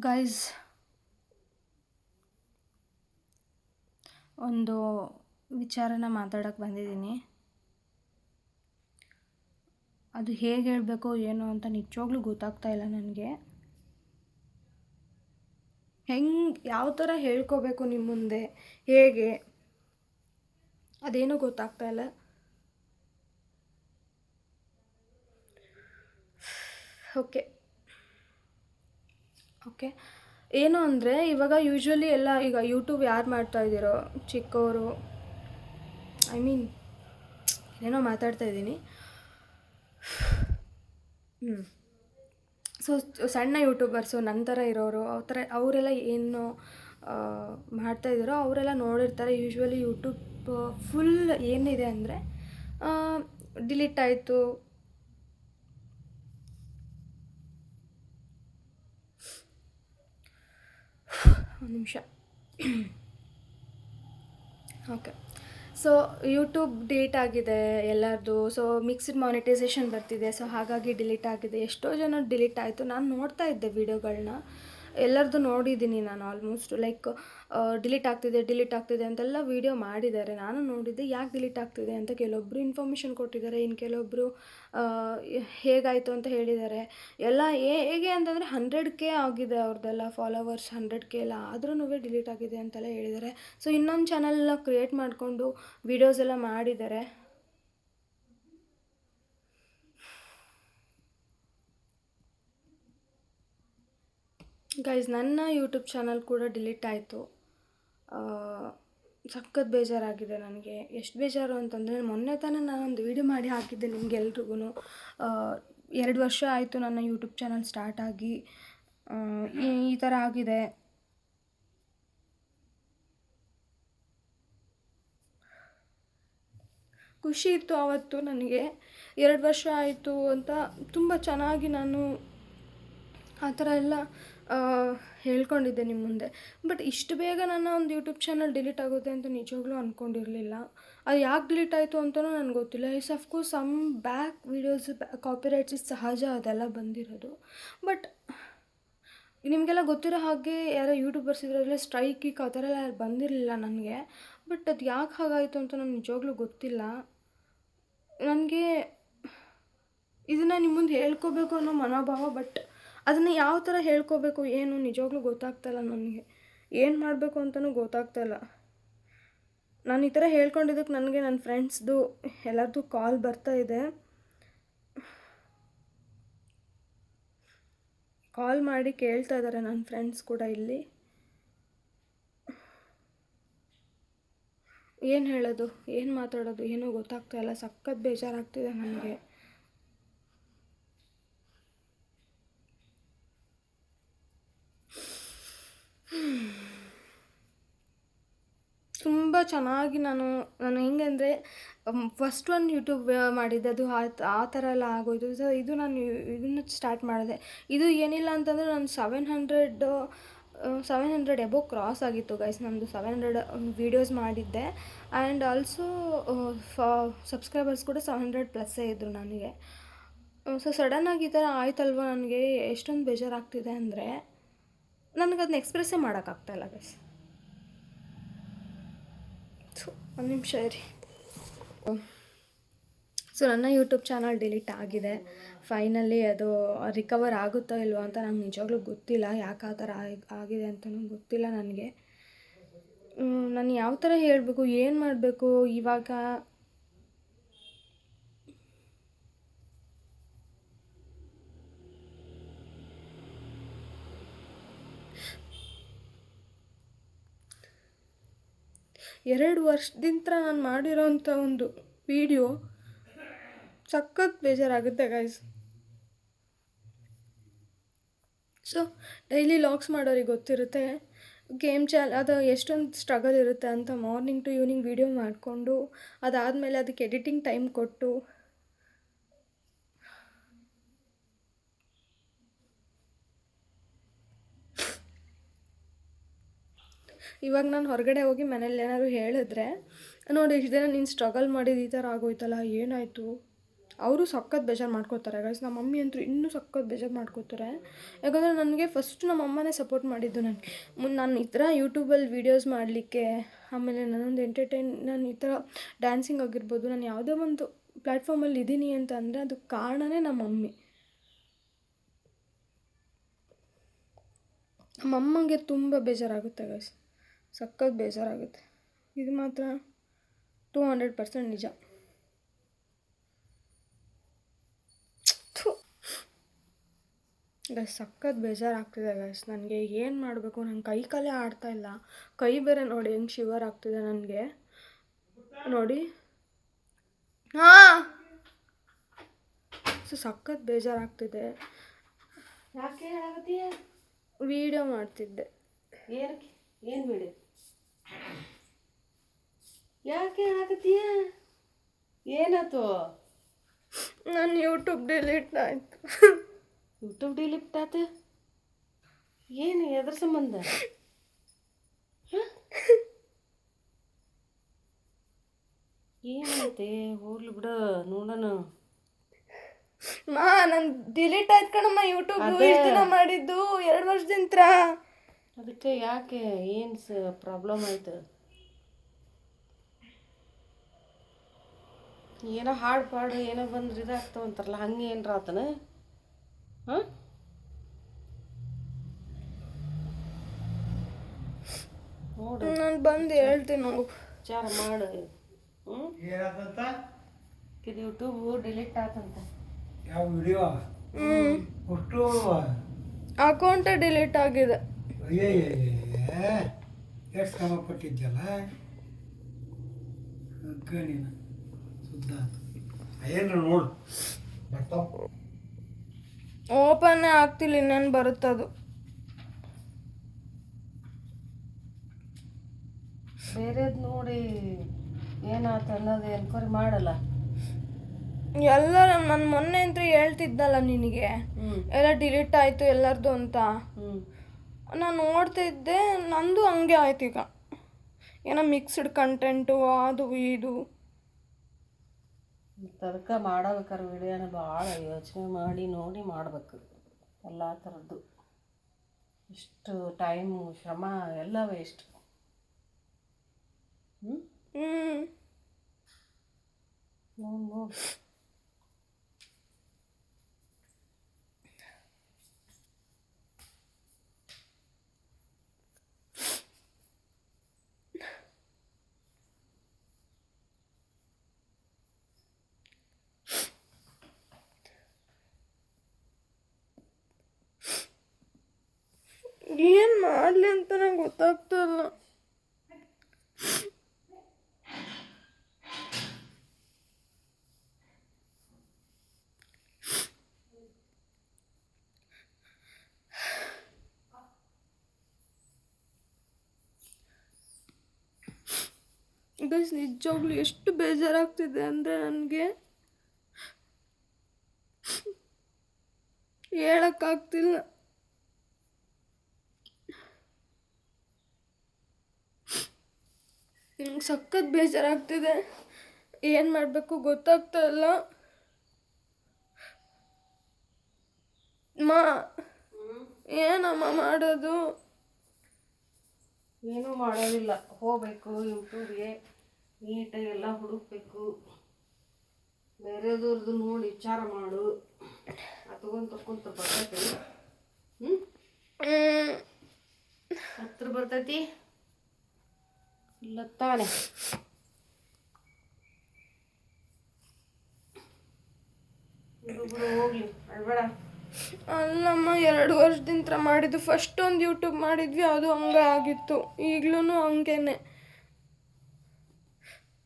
Guys, ಒಂದು ವಿಚಾರನ ಮಾತಾಡೋಕ್ಕೆ ಬಂದಿದ್ದೀನಿ. ಅದು ಹೇಗೆ ಹೇಳಬೇಕು ಏನು ಅಂತ ನಿಜವಾಗ್ಲೂ ಗೊತ್ತಾಗ್ತಾ ಇಲ್ಲ ನನಗೆ. ಯಾವ ಥರ ಹೇಳ್ಕೋಬೇಕು ನಿಮ್ಮ ಮುಂದೆ, ಹೇಗೆ ಅದೇನೂ ಗೊತ್ತಾಗ್ತಾ ಇಲ್ಲ. ಓಕೆ ಓಕೆ ಏನು ಅಂದರೆ, ಇವಾಗ ಯೂಶ್ವಲಿ ಎಲ್ಲ ಈಗ ಯೂಟ್ಯೂಬ್ ಯಾರು ಮಾಡ್ತಾಯಿದ್ದೀರೋ ಚಿಕ್ಕವರು, ಏನೋ ಮಾತಾಡ್ತಾ ಇದ್ದೀನಿ. ಸೊ ಸಣ್ಣ ಯೂಟ್ಯೂಬರ್ಸು ನನ್ನ ಥರ ಇರೋರು ಅವರೆಲ್ಲ ಏನು ಮಾಡ್ತಾಯಿದ್ದಾರೋ ಅವರೆಲ್ಲ ನೋಡಿರ್ತಾರೆ. ಯೂಶ್ವಲಿ ಯೂಟ್ಯೂಬ್ ಫುಲ್ ಏನಿದೆ ಅಂದರೆ ಡಿಲೀಟ್ ಆಯಿತು, ಒಂದು ನಿಮಿಷ. ಓಕೆ, ಸೊ ಯೂಟ್ಯೂಬ್ ಡಿಲೀಟ್ ಆಗಿದೆ ಎಲ್ಲರದು. ಸೊ ಮಿಕ್ಸ್ಡ್ ಮಾನಿಟೈಸೇಷನ್ ಬರ್ತಿದೆ, ಸೊ ಹಾಗಾಗಿ ಡಿಲೀಟ್ ಆಗಿದೆ. ಎಷ್ಟೋ ಜನ ಡಿಲೀಟ್ ಆಯಿತು. ನಾನು ನೋಡ್ತಾ ಇದ್ದೆ ವೀಡಿಯೋಗಳನ್ನ, ಎಲ್ಲರದ್ದು ನೋಡಿದ್ದೀನಿ ನಾನು. ಆಲ್ಮೋಸ್ಟ್ ಲೈಕ್ ಡಿಲೀಟ್ ಆಗ್ತಿದೆ ಅಂತೆಲ್ಲ ವೀಡಿಯೋ ಮಾಡಿದ್ದಾರೆ. ನಾನು ನೋಡಿದ್ದೆ ಯಾಕೆ ಡಿಲೀಟ್ ಆಗ್ತಿದೆ ಅಂತ. ಕೆಲವೊಬ್ಬರು ಇನ್ಫಾರ್ಮೇಷನ್ ಕೊಟ್ಟಿದ್ದಾರೆ, ಇನ್ನು ಕೆಲವೊಬ್ಬರು ಹೇಗಾಯಿತು ಅಂತ ಹೇಳಿದ್ದಾರೆ. ಎಲ್ಲ ಹೇಗೆ ಅಂತಂದರೆ 100K ಆಗಿದೆ ಅವ್ರದ್ದೆಲ್ಲ ಫಾಲೋವರ್ಸ್, 100K ಎಲ್ಲ ಆದ್ರೂ ಡಿಲೀಟ್ ಆಗಿದೆ ಅಂತೆಲ್ಲ ಹೇಳಿದ್ದಾರೆ. ಸೊ ಇನ್ನೊಂದು ಚಾನಲ್ನ ಕ್ರಿಯೇಟ್ ಮಾಡಿಕೊಂಡು ವೀಡಿಯೋಸ್ ಎಲ್ಲ ಮಾಡಿದ್ದಾರೆ. ಗೈಸ್, ನನ್ನ ಯೂಟ್ಯೂಬ್ ಚಾನಲ್ ಕೂಡ ಡಿಲೀಟ್ ಆಯಿತು. ಸಖತ್ ಬೇಜಾರಾಗಿದೆ ನನಗೆ. ಎಷ್ಟು ಬೇಜಾರು ಅಂತಂದರೆ, ಮೊನ್ನೆ ತಾನೇ ನಾನೊಂದು ವೀಡಿಯೋ ಮಾಡಿ ಹಾಕಿದ್ದೆ ನಿಮಗೆಲ್ರಿಗೂ. 2 ವರ್ಷ ಆಯಿತು ನನ್ನ ಯೂಟ್ಯೂಬ್ ಚಾನಲ್ ಸ್ಟಾರ್ಟ್ ಆಗಿ. ಈ ಥರ ಆಗಿದೆ. ಖುಷಿ ಇತ್ತು ಆವತ್ತು ನನಗೆ. 2 ವರ್ಷ ಆಯಿತು ಅಂತ ತುಂಬ ಚೆನ್ನಾಗಿ ನಾನು ಆ ಥರ ಎಲ್ಲ ಹೇಳ್ಕೊಂಡಿದ್ದೆ ನಿಮ್ಮ ಮುಂದೆ. ಬಟ್ ಇಷ್ಟು ಬೇಗ ನನ್ನ ಒಂದು ಯೂಟ್ಯೂಬ್ ಚಾನಲ್ ಡಿಲೀಟ್ ಆಗುತ್ತೆ ಅಂತ ನಿಜವಾಗ್ಲೂ ಅಂದ್ಕೊಂಡಿರಲಿಲ್ಲ. ಅದು ಯಾಕೆ ಡಿಲೀಟ್ ಆಯಿತು ಅಂತಲೂ ನನಗೆ ಗೊತ್ತಿಲ್ಲ. It's of course some back videos copyrights ಸಹಜ, ಅದೆಲ್ಲ ಬಂದಿರೋದು. ಬಟ್ ನಿಮಗೆಲ್ಲ ಗೊತ್ತಿರೋ ಹಾಗೆ ಯಾರೋ ಯೂಟ್ಯೂಬರ್ಸ್ ಇದರಲ್ಲೇ ಸ್ಟ್ರೈಕ್ ಆ ಥರ ಎಲ್ಲ ಬಂದಿರಲಿಲ್ಲ ನನಗೆ. ಬಟ್ ಅದು ಯಾಕೆ ಹಾಗಾಯಿತು ಅಂತ ನನಗೆ ನಿಜವಾಗ್ಲೂ ಗೊತ್ತಿಲ್ಲ. ನನಗೆ ಇದನ್ನು ನಿಮ್ಮ ಮುಂದೆ ಹೇಳ್ಕೋಬೇಕು ಅನ್ನೋ ಮನೋಭಾವ, ಬಟ್ ಅದನ್ನು ಯಾವ ಥರ ಹೇಳ್ಕೋಬೇಕು ಏನು ನಿಜವಾಗ್ಲೂ ಗೊತ್ತಾಗ್ತಾಯಿಲ್ಲ ನನಗೆ. ಏನು ಮಾಡಬೇಕು ಅಂತಲೂ ಗೊತ್ತಾಗ್ತಾಯಿಲ್ಲ. ನಾನು ಈ ಥರ ಹೇಳ್ಕೊಂಡಿದ್ದಕ್ಕೆ ನನಗೆ ನನ್ನ ಫ್ರೆಂಡ್ಸ್ದು ಎಲ್ಲರದ್ದು ಕಾಲ್ ಬರ್ತಾಯಿದೆ. ಕಾಲ್ ಮಾಡಿ ಕೇಳ್ತಾ ಇದ್ದಾರೆ ನನ್ನ ಫ್ರೆಂಡ್ಸ್ ಕೂಡ ಇಲ್ಲಿ. ಏನು ಹೇಳೋದು, ಏನು ಮಾತಾಡೋದು ಏನೂ ಗೊತ್ತಾಗ್ತಾಯಿಲ್ಲ. ಸಖತ್ ಬೇಜಾರಾಗ್ತಿದೆ ನನಗೆ. ತುಂಬ ಚೆನ್ನಾಗಿ ನಾನು ಹೆಂಗೆ ಅಂದರೆ, ಫಸ್ಟ್ ಒಂದು ಯೂಟ್ಯೂಬ್ ಮಾಡಿದ್ದೆ, ಅದು ಆ ಥರ ಎಲ್ಲ ಆಗೋಯ್ತು. ಸೊ ಇದು ನಾನು ಇದನ್ನು ಸ್ಟಾರ್ಟ್ ಮಾಡಿದೆ. ಇದು ಏನಿಲ್ಲ ಅಂತಂದರೆ ನಾನು 700 ಎಬೋ ಕ್ರಾಸ್ ಆಗಿತ್ತು ಗೈಸ್. ನಂದು 700 ವೀಡಿಯೋಸ್ ಮಾಡಿದ್ದೆ. ಆ್ಯಂಡ್ ಆಲ್ಸೋ ಸಬ್ಸ್ಕ್ರೈಬರ್ಸ್ ಕೂಡ 700+ ಇದ್ದರು ನನಗೆ. ಸೊ ಸಡನ್ನಾಗಿ ಈ ಥರ ಆಯ್ತಲ್ವ, ನನಗೆ ಎಷ್ಟೊಂದು ಬೇಜಾರಾಗ್ತಿದೆ ಅಂದರೆ ನನಗದನ್ನ ಎಕ್ಸ್ಪ್ರೆಸ್ಸೇ ಮಾಡೋಕ್ಕಾಗ್ತಾಯಿಲ್ಲ ಗೈಸ್. ಒಂದು ನಿಮಿಷ ಇರಿ. ಸೊ ನನ್ನ ಯೂಟ್ಯೂಬ್ ಚಾನಲ್ ಡಿಲೀಟ್ ಆಗಿದೆ. ಫೈನಲಿ ಅದು ರಿಕವರ್ ಆಗುತ್ತೋ ಇಲ್ವೋ ಅಂತ ನಂಗೆ ನಿಜವಾಗ್ಲೂ ಗೊತ್ತಿಲ್ಲ. ಯಾಕೆ ಆ ಥರ ಆಗಿದೆ ಅಂತಲೂ ಗೊತ್ತಿಲ್ಲ ನನಗೆ. ನಾನು ಯಾವ ಥರ ಹೇಳಬೇಕು, ಏನು ಮಾಡಬೇಕು ಇವಾಗ. ಎರಡು ವರ್ಷದಿಂದ ನಾನು ಮಾಡಿರೋಂಥ ಒಂದು ವಿಡಿಯೋ ಸಖತ್ ಬೇಜಾರಾಗುತ್ತೆ ಗೈಸ್. ಸೊ ಡೈಲಿ ಲಾಗ್ಸ್ ಮಾಡೋರಿಗೆ ಗೊತ್ತಿರುತ್ತೆ ಅದು ಎಷ್ಟೊಂದು ಸ್ಟ್ರಗಲ್ ಇರುತ್ತೆ ಅಂತ. ಮಾರ್ನಿಂಗ್ ಟು ಈವ್ನಿಂಗ್ ವೀಡಿಯೋ ಮಾಡಿಕೊಂಡು ಅದಾದಮೇಲೆ ಅದಕ್ಕೆ ಎಡಿಟಿಂಗ್ ಟೈಮ್ ಕೊಟ್ಟು ಇವಾಗ ನಾನು ಹೊರಗಡೆ ಹೋಗಿ ಮನೇಲಿ ಏನಾದ್ರು ಹೇಳಿದ್ರೆ, ನೋಡಿ ಇಷ್ಟು ದಿನ ನೀನು ಸ್ಟ್ರಗಲ್ ಮಾಡಿದ್ದು ಈ ಥರ ಆಗೋಯ್ತಲ್ಲ, ಏನಾಯಿತು ಅವರು ಸಖತ್ ಬೇಜಾರು ಮಾಡ್ಕೋತಾರೆ ಗೈಸ್. ನಮ್ಮ ಮಮ್ಮಿ ಅಂತೂ ಇನ್ನೂ ಸಖತ್ ಬೇಜಾರು ಮಾಡ್ಕೋತಾರೆ. ಯಾಕಂದರೆ ನನಗೆ ಫಸ್ಟ್ ನಮ್ಮ ಅಮ್ಮನೇ ಸಪೋರ್ಟ್ ಮಾಡಿದ್ದು ನನಗೆ. ನಾನು ಈ ಥರ ಯೂಟ್ಯೂಬಲ್ಲಿ ವೀಡಿಯೋಸ್ ಮಾಡಲಿಕ್ಕೆ, ಆಮೇಲೆ ನಾನೊಂದು ನಾನು ಈ ಥರ ಡ್ಯಾನ್ಸಿಂಗ್ ಆಗಿರ್ಬೋದು, ನಾನು ಯಾವುದೋ ಒಂದು ಪ್ಲ್ಯಾಟ್ಫಾರ್ಮಲ್ಲಿ ಇದ್ದೀನಿ ಅಂತ ಅಂದರೆ ಅದಕ್ಕೆ ಕಾರಣನೇ ನಮ್ಮ ಮಮ್ಮಿ. ನಮ್ಮ ಅಮ್ಮಂಗೆ ತುಂಬ ಬೇಜಾರಾಗುತ್ತೆ ಗೈಸ್, ಸಖತ್ ಬೇಜಾರಾಗುತ್ತೆ. ಇದು ಮಾತ್ರ 200% ನಿಜ. ಗೈಸ್ ಸಖತ್ ಬೇಜಾರಾಗ್ತಿದೆ ಗೈಸ್. ನನಗೆ ಏನು ಮಾಡಬೇಕು, ನನ್ನ ಕೈ ಕಾಲೇ ಆಡ್ತಾಯಿಲ್ಲ. ಕೈ ಬೇರೆ ನೋಡಿ ಹೆಂಗೆ ಶಿವರ್ ಆಗ್ತಿದೆ ನನಗೆ ನೋಡಿ. ಹಾಂ, ಸಖತ್ ಬೇಜಾರಾಗ್ತಿದೆ. ಯಾಕೆ ಹೇಳಾಗತ್ತೀಯ? ವೀಡಿಯೋ ಮಾಡ್ತಿದ್ದೆ. ಏನು ವಿಡಿಯೋ? ಯಾಕೆ ಹೇಳಾಕತ್ತೀಯ? ಏನಾಯ್ತು? ನನ್ನ ಯೂಟ್ಯೂಬ್ ಡಿಲೀಟ್ ಆಯಿತು. ಯೂಟ್ಯೂಬ್ ಡಿಲೀಟ್ ಆಯ್ತು? ಏನು ಎದ್ರ ಸಂಬಂಧ? ಏನೈತೆ? ಹೋಗ್ಲಿ ಬಿಡ, ನೋಡೋಣ. ನಾನು ಡಿಲೀಟ್ ಆಯ್ತು ಕಣಮ್ಮ ಯೂಟ್ಯೂಬ್. ಇಷ್ಟು ದಿನ ಮಾಡಿದ್ದು 2 ವರ್ಷದಿಂದ. ಅದಕ್ಕೆ ಯಾಕೆ ಏನು ಪ್ರಾಬ್ಲಮ್ ಆಯ್ತು? ಏನೋ ಹಾಡು ಪಾಡು ಏನೋ ಬಂದ್ರೆ ಇದಾಗ್ತಾವಂತಾರಲ್ಲ, ಹಂಗೆ ಏನರ ಆತನ? ಹಾಂ, ನೋಡು, ನಾನು ಬಂದು ಹೇಳ್ತೀನಿ ಹೋಗು, ವಿಚಾರ ಮಾಡು. ಇದು ಯೂಟ್ಯೂಬ್ ಡಿಲೀಟ್ ಆತಂತ. ಯಾವ ವಿಡಿಯೋ? ಅಷ್ಟು ಅಕೌಂಟ್ ಡಿಲೀಟ್ ಆಗಿದೆ. ಎಷ್ಟು ಶ್ರಮ ಪಟ್ಟಿದ್ದಲ್ಲ ನೀನು ಸುದ್ದ ಏನು ನೋಡು ಬರ್ತಾವ. ಓಪನ್ನೇ ಆಗ್ತಿಲ್ಲ, ಇನ್ನೇನು ಬರುತ್ತದು. ಬೇರೆದು ನೋಡಿ ಏನಾತ ಅನ್ನೋದು ಎನ್ಕ್ವೈರಿ ಮಾಡಲ್ಲ. ಎಲ್ಲ ನಾನು ಮೊನ್ನೆ ಅಂತ ಹೇಳ್ತಿದ್ದಲ್ಲ ನಿನಗೆ, ಎಲ್ಲ ಡಿಲೀಟ್ ಆಯಿತು ಎಲ್ಲರದು ಅಂತ. ನಾನು ನೋಡ್ತಾ ಇದ್ದೆ, ನಂದು ಹಂಗೆ ಆಯ್ತು. ಈಗ ಏನೋ ಮಿಕ್ಸ್ಡ್ ಕಂಟೆಂಟು ಅದು ಇದು. ಅದಕ್ಕೆ ಮಾಡಬೇಕಾದ್ರೆ ವಿಡಿಯೋನ ಭಾಳ ಯೋಚನೆ ಮಾಡಿ ನೋಡಿ ಮಾಡಬೇಕು. ಎಲ್ಲ ಥರದ್ದು ಇಷ್ಟು ಟೈಮು ಶ್ರಮ ಎಲ್ಲ ವೇಸ್ಟ್. ನೋಡಿ ಏನು ಮಾಡಲಿ ಅಂತ ನಂಗೆ ಗೊತ್ತಾಗ್ತಿಲ್ಲ. ಗೈಸ್ ನಿಜವಾಗ್ಲೂ ಎಷ್ಟು ಬೇಜಾರಾಗ್ತಿದೆ ಅಂದರೆ ನನಗೆ ಹೇಳೋಕ್ಕಾಗ್ತಿಲ್ಲ. ನಂಗೆ ಸಖತ್ ಬೇಜಾರಾಗ್ತಿದೆ, ಏನು ಮಾಡಬೇಕು ಗೊತ್ತಾಗ್ತಾ ಇಲ್ಲ. ಏನಮ್ಮ ಮಾಡೋದು? ಏನೂ ಮಾಡೋದಿಲ್ಲ, ಹೋಗಬೇಕು ಯೂಟ್ಯೂಬ್ಗೆ, ನೀಟಾಗಿ ಎಲ್ಲ ಹುಡುಕಬೇಕು. ಬೇರೆದವ್ರದ್ದು ನೋಡಿ ವಿಚಾರ ಮಾಡು. ತಗೊಂತ ಬರ್ತೈತಿ. ಹತ್ರ ಬರ್ತೈತಿ ಇಲ್ಲ ತಾನೆ? ಹೋಗ್ಲಿ, ಅಳ್ಬೇಡ. ಅಲ್ಲಮ್ಮ, 2 ವರ್ಷದಿಂದ ಮಾಡಿದ್ದು. ಫಸ್ಟ್ ಒಂದು ಯೂಟ್ಯೂಬ್ ಮಾಡಿದ್ವಿ, ಅದು ಹಂಗೆ ಆಗಿತ್ತು. ಈಗಲೂ ಹಂಗೇನೆ.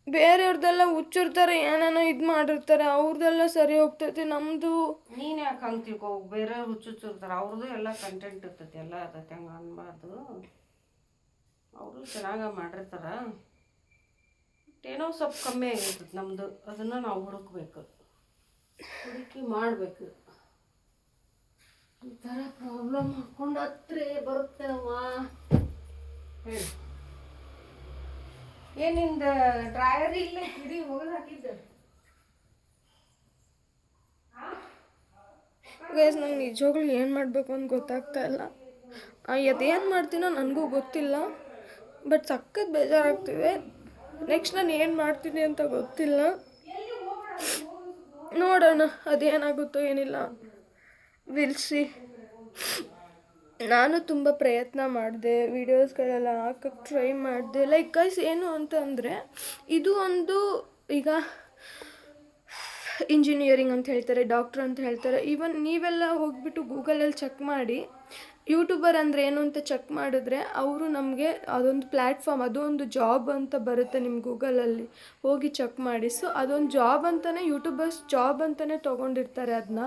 ಬೇರೆಯವ್ರದ್ದೆಲ್ಲ ಹುಚ್ಚಿರ್ತಾರೆ, ಏನೇನೋ ಇದು ಮಾಡಿರ್ತಾರೆ, ಅವ್ರದ್ದೆಲ್ಲ ಸರಿ ಹೋಗ್ತೈತಿ. ನಮ್ಮದು ನೀನು ಯಾಕೆ ಹಂಗೆ ತಿಳ್ಕೊ? ಬೇರೆಯವ್ರು ಹುಚ್ಚಿರ್ತಾರೆ, ಅವ್ರದ್ದು ಎಲ್ಲ ಕಂಟೆಂಟ್ ಇರ್ತೈತಿ, ಎಲ್ಲ ಇರ್ತೈತಿ. ಹಂಗೆ ಅನ್ಬಾರ್ದು. ಅವರು ಚೆನ್ನಾಗಿ ಮಾಡಿರ್ತಾರ, ಏನೋ ಸ್ವಲ್ಪ ಕಮ್ಮಿ ಆಗಿರ್ತೈತಿ ನಮ್ಮದು. ಅದನ್ನು ನಾವು ಹುಡುಕ್ಬೇಕು, ಹುಡುಕಿ ಮಾಡಬೇಕು. ಈ ಥರ ಪ್ರಾಬ್ಲಮ್ ಹಾಕ್ಕೊಂಡು ಹತ್ರ ಬರುತ್ತೇನವ್ವ. ಹೇಳಿ, ಏನಿಂದ ಡ್ರಾಯರ್ ಇಲ್ಲ, ಕಿಡಿ ಹೋಗೋದು ಹಾಕಿದ್ದೆ. ಗೈಸ್ ನಂಗೆ ನಿಜವಾಗ್ಲೂ ಏನು ಮಾಡಬೇಕು ಅಂತ ಗೊತ್ತಾಗ್ತಾ ಇಲ್ಲ. ಅದೇನು ಮಾಡ್ತೀನೋ ನನಗೂ ಗೊತ್ತಿಲ್ಲ, ಬಟ್ ಸಖತ್ ಬೇಜಾರಾಗ್ತಿದೆ. ನೆಕ್ಸ್ಟ್ ನಾನು ಏನು ಮಾಡ್ತೀನಿ ಅಂತ ಗೊತ್ತಿಲ್ಲ. ನೋಡೋಣ ಅದೇನಾಗುತ್ತೋ ಏನಿಲ್ಲ, ವಿಲ್ ಸಿ. ನಾನು ತುಂಬ ಪ್ರಯತ್ನ ಮಾಡಿದೆ, ವೀಡಿಯೋಸ್ಗಳೆಲ್ಲ ಹಾಕಕ್ಕೆ ಟ್ರೈ ಮಾಡಿದೆ. ಲೈಕ್ ಗೈಸ್ ಏನು ಅಂತಂದರೆ, ಇದು ಒಂದು ಈಗ ಇಂಜಿನಿಯರಿಂಗ್ ಅಂತ ಹೇಳ್ತಾರೆ, ಡಾಕ್ಟ್ರ್ ಅಂತ ಹೇಳ್ತಾರೆ. ಈವನ್ ನೀವೆಲ್ಲ ಹೋಗ್ಬಿಟ್ಟು ಗೂಗಲಲ್ಲಿ ಚೆಕ್ ಮಾಡಿ ಯೂಟ್ಯೂಬರ್ ಅಂದರೆ ಏನು ಅಂತ ಚೆಕ್ ಮಾಡಿದ್ರೆ ಅವರು ನಮಗೆ ಅದೊಂದು ಪ್ಲ್ಯಾಟ್ಫಾರ್ಮ್, ಅದೊಂದು ಜಾಬ್ ಅಂತ ಬರುತ್ತೆ ನಿಮ್ಮ ಗೂಗಲಲ್ಲಿ ಹೋಗಿ ಚೆಕ್ ಮಾಡಿ. ಸೊ ಅದೊಂದು ಜಾಬ್ ಅಂತಲೇ ಯೂಟ್ಯೂಬರ್ಸ್ ಜಾಬ್ ಅಂತಲೇ ತೊಗೊಂಡಿರ್ತಾರೆ ಅದನ್ನ.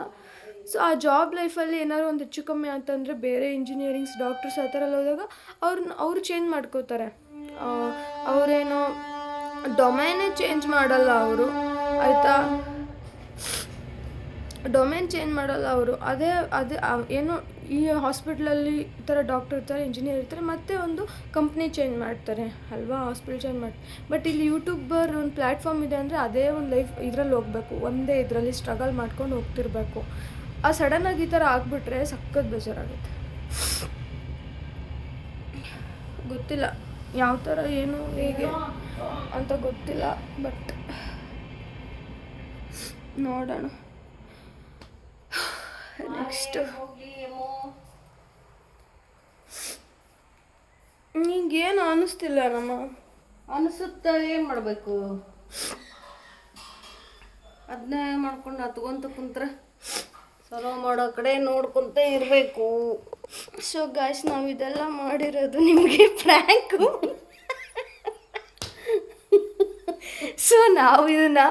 ಸೊ ಆ ಜಾಬ್ ಲೈಫಲ್ಲಿ ಏನಾದ್ರು ಒಂದು ಹೆಚ್ಚು ಕಮ್ಮಿ ಅಂತಂದರೆ ಬೇರೆ ಇಂಜಿನಿಯರಿಂಗ್ಸ್ ಡಾಕ್ಟರ್ಸ್ ಆ ಥರ ಎಲ್ಲ ಹೋದಾಗ ಅವರು ಚೇಂಜ್ ಮಾಡ್ಕೋತಾರೆ. ಅವರೇನೋ ಡೊಮೈನೇ ಚೇಂಜ್ ಮಾಡಲ್ಲ ಅವರು, ಆಯಿತಾ, ಡೊಮೇನ್ ಚೇಂಜ್ ಮಾಡಲ್ಲ ಅವರು. ಅದೇ ಏನೋ ಈ ಹಾಸ್ಪಿಟ್ಲಲ್ಲಿ ಈ ಥರ ಡಾಕ್ಟರ್ ಇರ್ತಾರೆ, ಇಂಜಿನಿಯರ್ ಇರ್ತಾರೆ, ಮತ್ತೆ ಒಂದು ಕಂಪ್ನಿ ಚೇಂಜ್ ಮಾಡ್ತಾರೆ ಅಲ್ವಾ, ಹಾಸ್ಪಿಟಲ್ ಚೇಂಜ್ ಮಾಡ್ತಾರೆ. ಬಟ್ ಇಲ್ಲಿ ಯೂಟ್ಯೂಬರ್ ಒಂದು ಪ್ಲ್ಯಾಟ್ಫಾರ್ಮ್ ಇದೆ ಅಂದರೆ ಅದೇ ಒಂದು ಲೈಫ್ ಇದರಲ್ಲಿ ಹೋಗಬೇಕು, ಒಂದೇ ಇದರಲ್ಲಿ ಸ್ಟ್ರಗಲ್ ಮಾಡ್ಕೊಂಡು ಹೋಗ್ತಿರ್ಬೇಕು. ಸಡನ್ನಾಗಿ ಈ ಥರ ಆಗಿಬಿಟ್ರೆ ಸಖತ್ ಬೇಜಾರಾಗುತ್ತೆ. ಗೊತ್ತಿಲ್ಲ ಯಾವ ಥರ ಏನು ಹೇಗೆ ಅಂತ ಗೊತ್ತಿಲ್ಲ, ಬಟ್ ನೋಡೋಣ. ನೆಕ್ಸ್ಟ್ ನಿಂಗೇನು ಅನ್ನಿಸ್ತಿಲ್ಲ ನಮ್ಮ ಅನಿಸುತ್ತೆ, ಏನು ಮಾಡಬೇಕು, ಅದನ್ನೇ ಮಾಡ್ಕೊಂಡು ಹತ್ಕೊಂತ ಕುಂತ್ರೆ ಸಲೋ ಮಾಡೋ ಕಡೆ ನೋಡ್ಕೊತ ಇರಬೇಕು. ಸೊ ಗಾಯ್ಸ್, ನಾವು ಇದೆಲ್ಲ ಮಾಡಿರೋದು ನಿಮಗೆ ಫ್ರ್ಯಾಂಕು. ಸೊ ನಾವು ಇದನ್ನು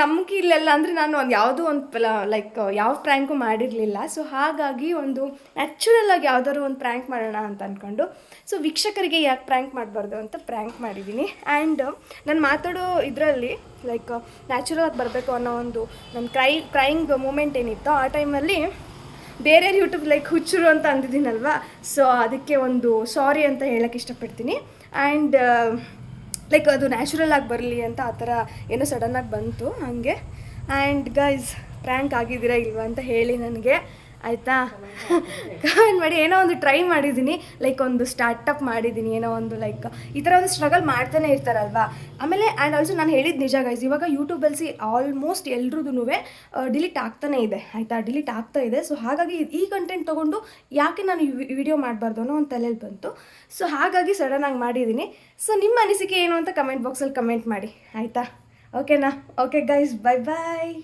ನಮ್ಗೆ ಇಲ್ಲೆಲ್ಲ ಅಂದರೆ ನಾನು ಒಂದು ಯಾವುದೋ ಒಂದು ಲೈಕ್ ಯಾವ ಪ್ರ್ಯಾಂಕು ಮಾಡಿರಲಿಲ್ಲ. ಸೊ ಹಾಗಾಗಿ ಒಂದು ನ್ಯಾಚುರಲಾಗಿ ಯಾವುದಾದ್ರು ಒಂದು ಪ್ರ್ಯಾಂಕ್ ಮಾಡೋಣ ಅಂತ ಅಂದ್ಕೊಂಡು, ಸೊ ವೀಕ್ಷಕರಿಗೆ ಯಾಕೆ ಪ್ರ್ಯಾಂಕ್ ಮಾಡಬಾರ್ದು ಅಂತ ಪ್ರ್ಯಾಂಕ್ ಮಾಡಿದ್ದೀನಿ. ಆ್ಯಂಡ್ ನಾನು ಮಾತಾಡೋ ಇದರಲ್ಲಿ ಲೈಕ್ ನ್ಯಾಚುರಲಾಗಿ ಬರಬೇಕು ಅನ್ನೋ ಒಂದು ನನ್ನ ಕ್ರೈಯಿಂಗ್ ಮೂಮೆಂಟ್ ಏನಿತ್ತು ಆ ಟೈಮಲ್ಲಿ ಬೇರೆ ಯೂಟ್ಯೂಬ್ ಲೈಕ್ ಹುಚ್ಚರು ಅಂತ ಅಂದಿದ್ದೀನಲ್ವಾ, ಸೊ ಅದಕ್ಕೆ ಒಂದು ಸಾರಿ ಅಂತ ಹೇಳೋಕ್ಕೆ ಇಷ್ಟಪಡ್ತೀನಿ. ಆ್ಯಂಡ್ ಲೈಕ್ ಅದು ನ್ಯಾಚುರಲ್ ಆಗಿ ಬರಲಿ ಅಂತ ಆ ಥರ ಏನೋ ಸಡನ್ನಾಗಿ ಬಂತು ಹಾಗೆ. ಆ್ಯಂಡ್ ಗೈಸ್, ಪ್ರ್ಯಾಂಕ್ ಆಗಿದ್ದೀರಾ ಇಲ್ವಾ ಅಂತ ಹೇಳಿ ನನಗೆ, ಆಯಿತಾ, ಕಮೆಂಟ್ ಮಾಡಿ. ಏನೋ ಒಂದು ಟ್ರೈ ಮಾಡಿದ್ದೀನಿ, ಲೈಕ್ ಒಂದು ಸ್ಟಾರ್ಟಪ್ ಮಾಡಿದ್ದೀನಿ, ಏನೋ ಒಂದು ಲೈಕ್ ಈ ಥರ ಒಂದು ಸ್ಟ್ರಗಲ್ ಮಾಡ್ತಾನೆ ಇರ್ತಾರಲ್ವಾ. ಆಮೇಲೆ ಆ್ಯಂಡ್ ಆಲ್ಸೋ ನಾನು ಹೇಳಿದ್ದು ನಿಜ ಗೈಸ್, ಇವಾಗ ಯೂಟ್ಯೂಬಲ್ಲಿ ಆಲ್ಮೋಸ್ಟ್ ಎಲ್ರದ್ದು ಡಿಲೀಟ್ ಆಗ್ತಾನೇ ಇದೆ, ಆಯಿತಾ, ಡಿಲೀಟ್ ಆಗ್ತಾ ಇದೆ. ಸೊ ಹಾಗಾಗಿ ಈ ಕಂಟೆಂಟ್ ತೊಗೊಂಡು ಯಾಕೆ ನಾನು ವಿಡಿಯೋ ಮಾಡಬಾರ್ದು ಅನ್ನೋ ಒಂದು ತಲೆಯಲ್ಲಿ ಬಂತು. ಸೊ ಹಾಗಾಗಿ ಸಡನ್ನಾಗಿ ಮಾಡಿದ್ದೀನಿ. ಸೊ ನಿಮ್ಮ ಅನಿಸಿಕೆ ಏನು ಅಂತ ಕಮೆಂಟ್ ಬಾಕ್ಸಲ್ಲಿ ಕಮೆಂಟ್ ಮಾಡಿ, ಆಯಿತಾ, ಓಕೆನಾ? ಓಕೆ ಗೈಸ್, ಬೈ ಬಾಯ್.